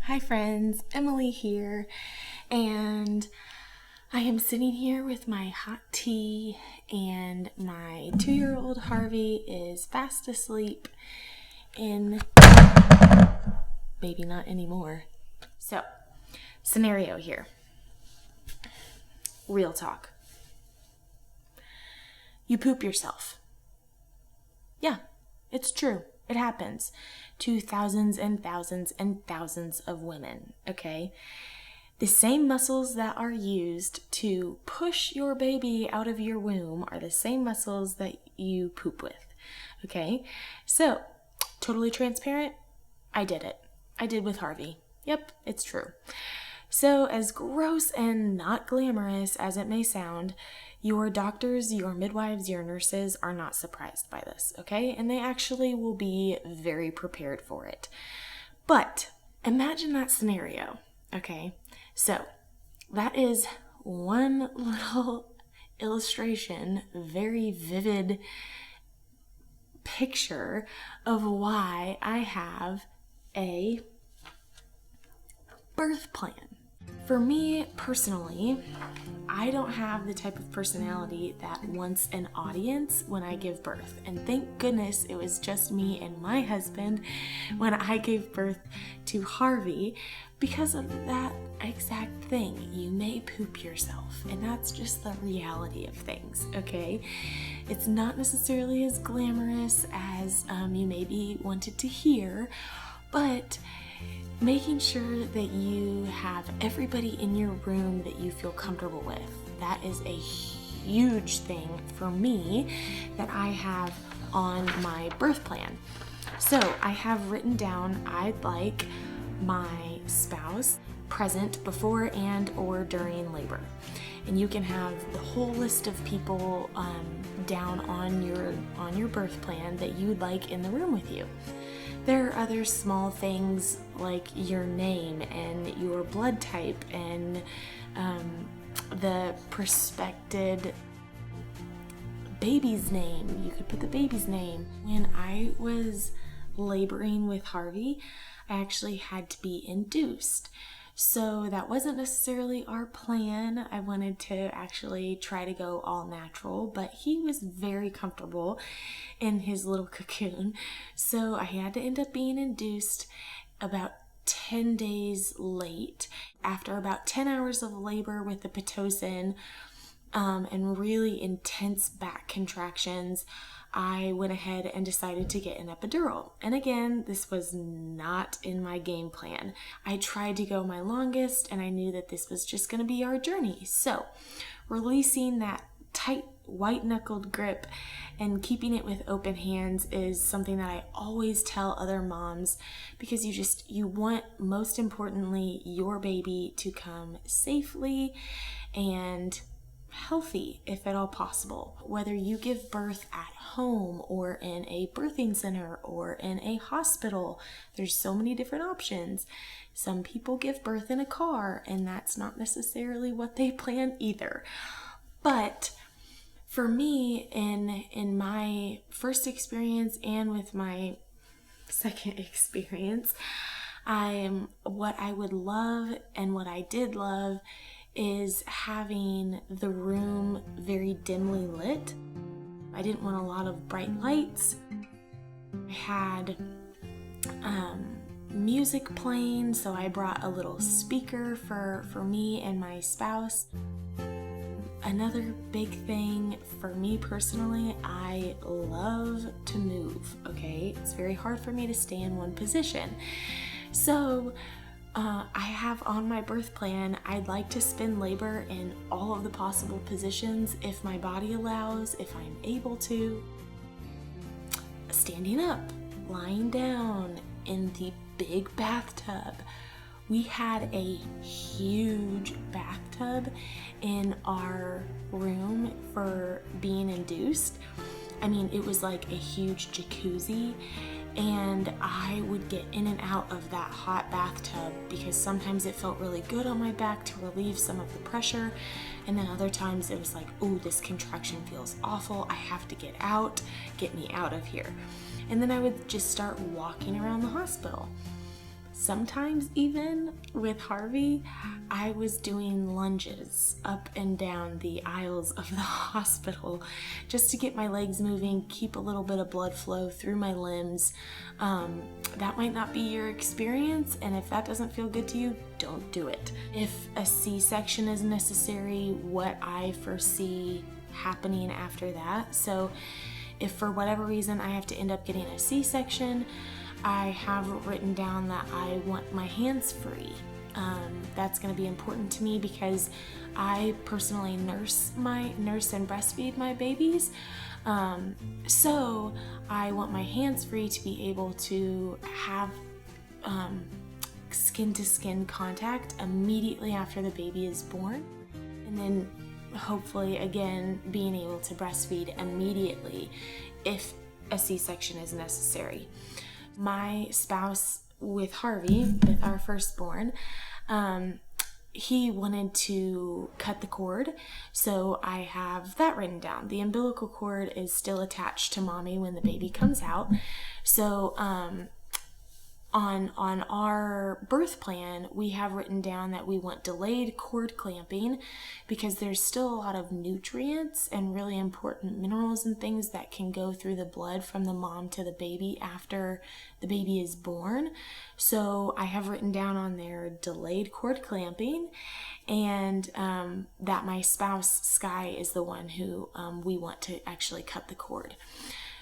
Hi friends, Emily here, and I am sitting here with my hot tea and my 2-year-old Harvey is fast asleep in, maybe not anymore. So, scenario here. Real talk. You poop yourself. Yeah, it's true. It happens to thousands and thousands and thousands of women, okay? The same muscles that are used to push your baby out of your womb are the same muscles that you poop with, okay? So, totally transparent, I did it. I did with Harvey. Yep, it's true. So, as gross and not glamorous as it may sound, your doctors, your midwives, your nurses are not surprised by this, okay? And they actually will be very prepared for it. But imagine that scenario, okay? So that is one little illustration, very vivid picture of why I have a birth plan. For me personally, I don't have the type of personality that wants an audience when I give birth. And thank goodness it was just me and my husband when I gave birth to Harvey because of that exact thing. You may poop yourself, and that's just the reality of things, okay? It's not necessarily as glamorous as you maybe wanted to hear, but making sure that you have everybody in your room that you feel comfortable with. That is a huge thing for me that I have on my birth plan. So I have written down I'd like my spouse present before and or during labor. And you can have the whole list of people down on your birth plan that you'd like in the room with you. There are other small things like your name and your blood type and the prospected baby's name. You could put the baby's name. When I was laboring with Harvey, I actually had to be induced. So that wasn't necessarily our plan. I wanted to actually try to go all natural, but he was very comfortable in his little cocoon. So I had to end up being induced about 10 days late. After about 10 hours of labor with the Pitocin and really intense back contractions, I went ahead and decided to get an epidural. And again, this was not in my game plan. I tried to go my longest and I knew that this was just going to be our journey. So releasing that tight white-knuckled grip and keeping it with open hands is something that I always tell other moms, because you want, most importantly, your baby to come safely and healthy, if at all possible. Whether you give birth at home or in a birthing center or in a hospital, there's so many different options. Some people give birth in a car, and that's not necessarily what they plan either. But for me, in my first experience and with my second experience, what I would love and what I did love is having the room very dimly lit. I didn't want a lot of bright lights. I had music playing, so I brought a little speaker for me and my spouse. Another big thing for me personally, I love to move, okay? It's very hard for me to stay in one position. So I have on my birth plan, I'd like to spend labor in all of the possible positions if my body allows, if I'm able to. Standing up, lying down, in the big bathtub. We had a huge bathtub in our room for being induced. I mean, it was like a huge jacuzzi, and I would get in and out of that hot bathtub because sometimes it felt really good on my back to relieve some of the pressure, and then other times it was like, ooh, this contraction feels awful, I have to get out, get me out of here. And then I would just start walking around the hospital. sometimes even with Harvey, I was doing lunges up and down the aisles of the hospital just to get my legs moving, keep a little bit of blood flow through my limbs. That might not be your experience, and if that doesn't feel good to you, don't do it. If a C-section is necessary, what I foresee happening after that. So if for whatever reason I have to end up getting a C-section, I have written down that I want my hands free. That's going to be important to me because I personally nurse and breastfeed my babies. So I want my hands free to be able to have skin to skin contact immediately after the baby is born. And then hopefully again being able to breastfeed immediately if a C-section is necessary. My spouse with Harvey, with our firstborn, he wanted to cut the cord, so I have that written down. The umbilical cord is still attached to mommy when the baby comes out. So on our birth plan, we have written down that we want delayed cord clamping because there's still a lot of nutrients and really important minerals and things that can go through the blood from the mom to the baby after the baby is born. So I have written down on there delayed cord clamping, and that my spouse, Sky, is the one who we want to actually cut the cord.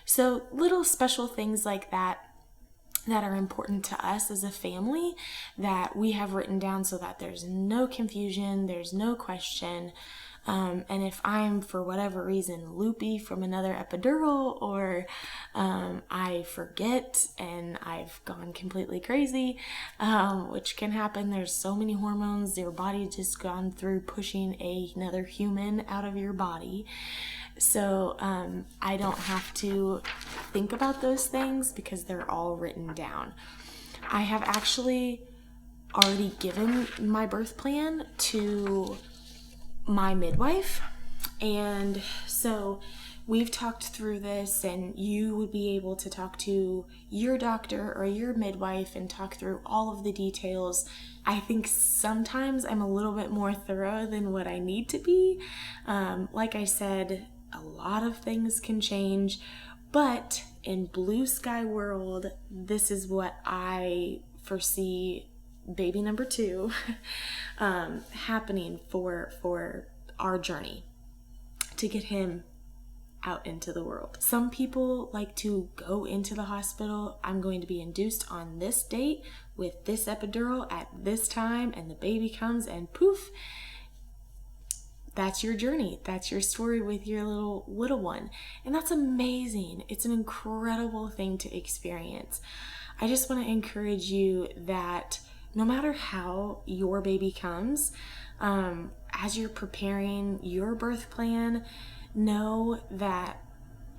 So little special things like that are important to us as a family that we have written down so that there's no confusion, there's no question. And if I'm, for whatever reason, loopy from another epidural, or I forget and I've gone completely crazy, which can happen. There's so many hormones, your body just gone through pushing another human out of your body. So I don't have to think about those things because they're all written down. I have actually already given my birth plan to my midwife, and so we've talked through this, and you would be able to talk to your doctor or your midwife and talk through all of the details. I think sometimes I'm a little bit more thorough than what I need to be. Like I said, a lot of things can change, but in blue sky world, this is what I foresee baby number 2 happening for our journey to get him out into the world. Some people like to go into the hospital. I'm going to be induced on this date with this epidural at this time, and the baby comes and poof, that's your journey. That's your story with your little one. And that's amazing. It's an incredible thing to experience. I just want to encourage you that no matter how your baby comes, as you're preparing your birth plan, know that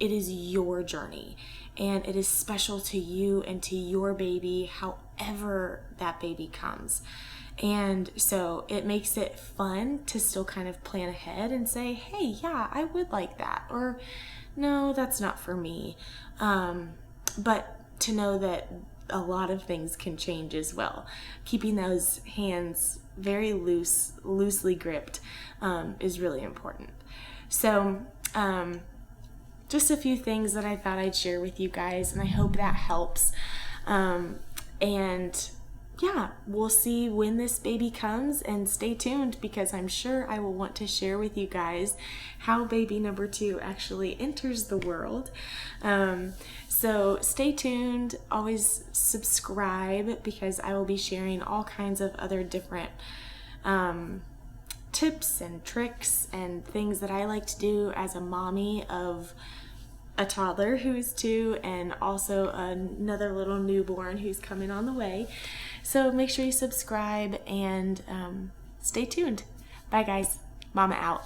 it is your journey and it is special to you and to your baby, however that baby comes. And so it makes it fun to still kind of plan ahead and say, hey, yeah, I would like that, or no, that's not for me. But to know that a lot of things can change as well. Keeping those hands very loosely gripped is really important. So just a few things that I thought I'd share with you guys, and I hope that helps. And yeah, we'll see when this baby comes, and stay tuned because I'm sure I will want to share with you guys how baby number 2 actually enters the world. So stay tuned, always subscribe because I will be sharing all kinds of other different tips and tricks and things that I like to do as a mommy of a toddler who is 2 and also another little newborn who's coming on the way. So make sure you subscribe and stay tuned. Bye guys. Mama out.